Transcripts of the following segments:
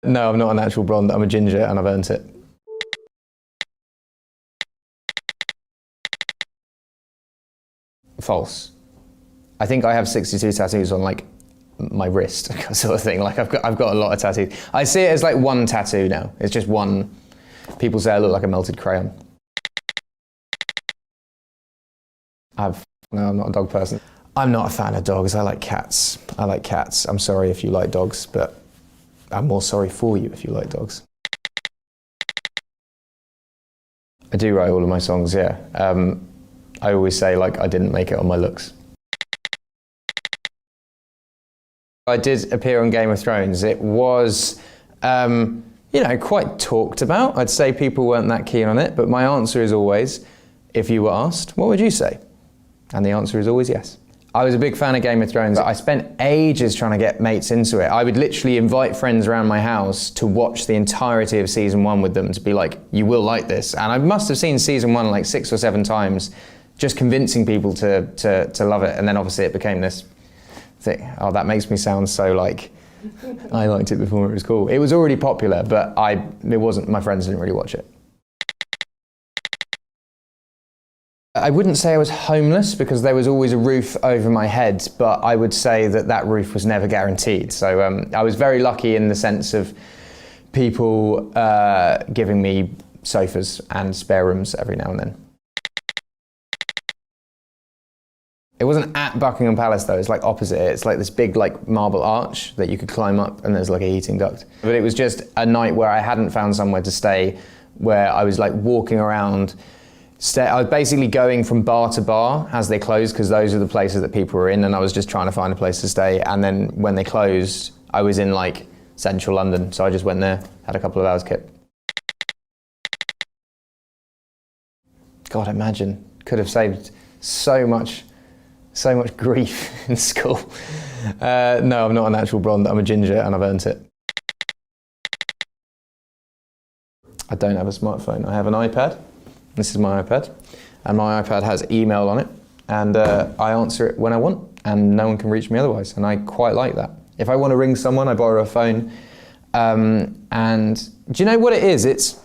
No, I'm not a natural blonde. I'm a ginger and I've earned it. False. I think I have 62 tattoos on like my wrist, sort of thing. Like I've got a lot of tattoos. I see it as like one tattoo now. It's just one. People say I look like a melted crayon. No, I'm not a dog person. I'm not a fan of dogs. I like cats. I'm sorry if you like dogs, but I'm more sorry for you if you like dogs. I do write all of my songs, yeah. I always say like I didn't make it on my looks. I did appear on Game of Thrones. It was, you know, quite talked about. I'd say people weren't that keen on it, but my answer is always, if you were asked, what would you say? And the answer is always yes. I was a big fan of Game of Thrones. I spent ages trying to get mates into it. I would literally invite friends around my house to watch the entirety of season 1 with them, to be like, you will like this. And I must have seen season 1 like 6 or 7 times, just convincing people to love it. And then obviously it became this thing. Oh, that makes me sound so like, I liked it before it was cool. It was already popular, but it wasn't, my friends didn't really watch it. I wouldn't say I was homeless because there was always a roof over my head, but I would say that that roof was never guaranteed. So I was very lucky in the sense of people giving me sofas and spare rooms every now and then. It wasn't at Buckingham Palace though, it's like opposite it. It's like this big like marble arch that you could climb up and there's like a heating duct. But it was just a night where I hadn't found somewhere to stay, where I was like walking around. I was basically going from bar to bar as they closed, because those are the places that people were in, and I was just trying to find a place to stay. And then when they closed, I was in like central London, so I just went there, had a couple of hours kip. God, imagine, could have saved so much grief in school. No, I'm not a natural blonde, I'm a ginger and I've earned it. I don't have a smartphone, I have an iPad. This is my iPad, and my iPad has email on it, and I answer it when I want, and no one can reach me otherwise, and I quite like that. If I want to ring someone, I borrow a phone, and do you know what it is? It's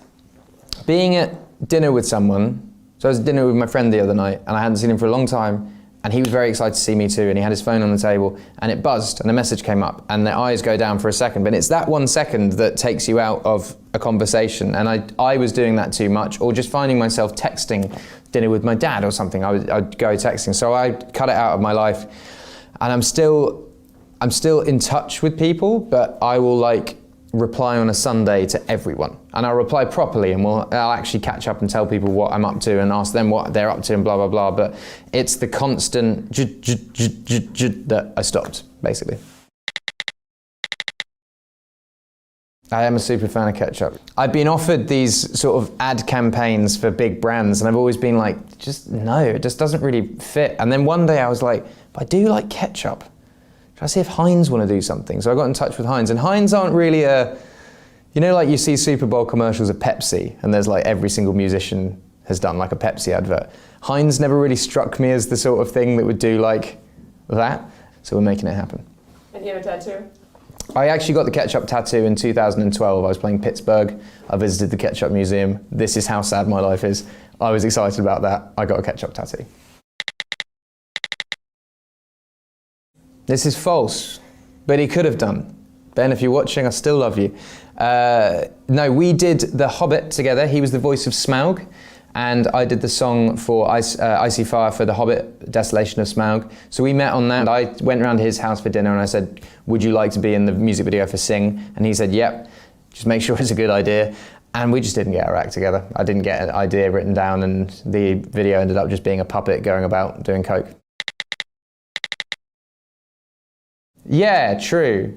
being at dinner with someone. So I was at dinner with my friend the other night, and I hadn't seen him for a long time, and he was very excited to see me too, and he had his phone on the table, and it buzzed, and a message came up, and their eyes go down for a second, but it's that 1 second that takes you out of a conversation, and I was doing that too much, or just finding myself texting dinner with my dad or something. I'd go texting, so I cut it out of my life, and I'm still in touch with people, but I will like reply on a Sunday to everyone, and I'll reply properly, and I'll actually catch up and tell people what I'm up to and ask them what they're up to and blah blah blah, but it's the constant that I stopped, basically. I am a super fan of ketchup. I've been offered these sort of ad campaigns for big brands, and I've always been like, just no, it just doesn't really fit. And then one day I was like, but I do like ketchup. Should I see if Heinz want to do something? So I got in touch with Heinz, and Heinz aren't really you know, like you see Super Bowl commercials of Pepsi, and there's like every single musician has done like a Pepsi advert. Heinz never really struck me as the sort of thing that would do like that, so we're making it happen. And you have a tattoo? I actually got the ketchup tattoo in 2012. I was playing Pittsburgh. I visited the ketchup museum. This is how sad my life is. I was excited about that. I got a ketchup tattoo. This is false, but he could have done. Ben, if you're watching, I still love you. No, we did The Hobbit together. He was the voice of Smaug, and I did the song for Icy Fire for The Hobbit, Desolation of Smaug. So we met on that. I went around to his house for dinner and I said, would you like to be in the music video for Sing? And he said, yep, just make sure it's a good idea. And we just didn't get our act together. I didn't get an idea written down, and the video ended up just being a puppet going about doing coke. Yeah, true.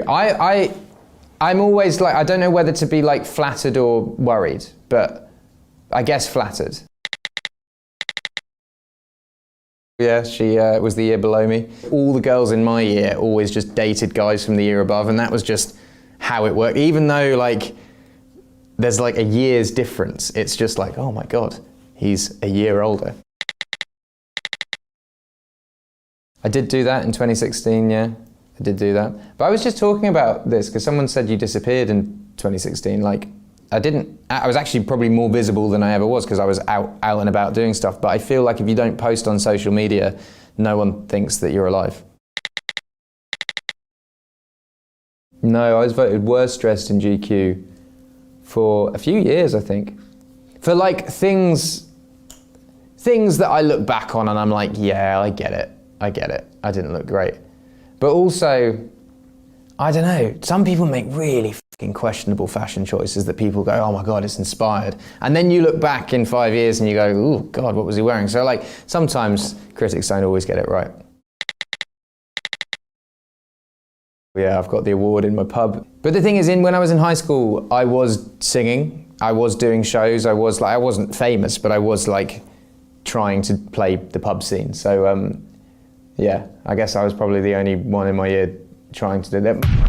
I'm always like, I don't know whether to be like flattered or worried, but I guess flattered. Yeah, she was the year below me. All the girls in my year always just dated guys from the year above, and that was just how it worked. Even though like there's like a year's difference, it's just like, oh my God, he's a year older. I did do that in 2016, yeah. I did do that. But I was just talking about this because someone said you disappeared in 2016. Like, I was actually probably more visible than I ever was because I was out and about doing stuff. But I feel like if you don't post on social media, no one thinks that you're alive. No, I was voted worst dressed in GQ for a few years, I think. For like things that I look back on and I'm like, yeah, I get it. I didn't look great. But also, I don't know, some people make really fucking questionable fashion choices that people go, oh my God, it's inspired. And then you look back in 5 years and you go, oh God, what was he wearing? So like, sometimes critics don't always get it right. Yeah, I've got the award in my pub. But the thing is, when I was in high school, I was singing, I was doing shows, I wasn't famous, but I was like trying to play the pub scene. So yeah, I guess I was probably the only one in my year trying to do that.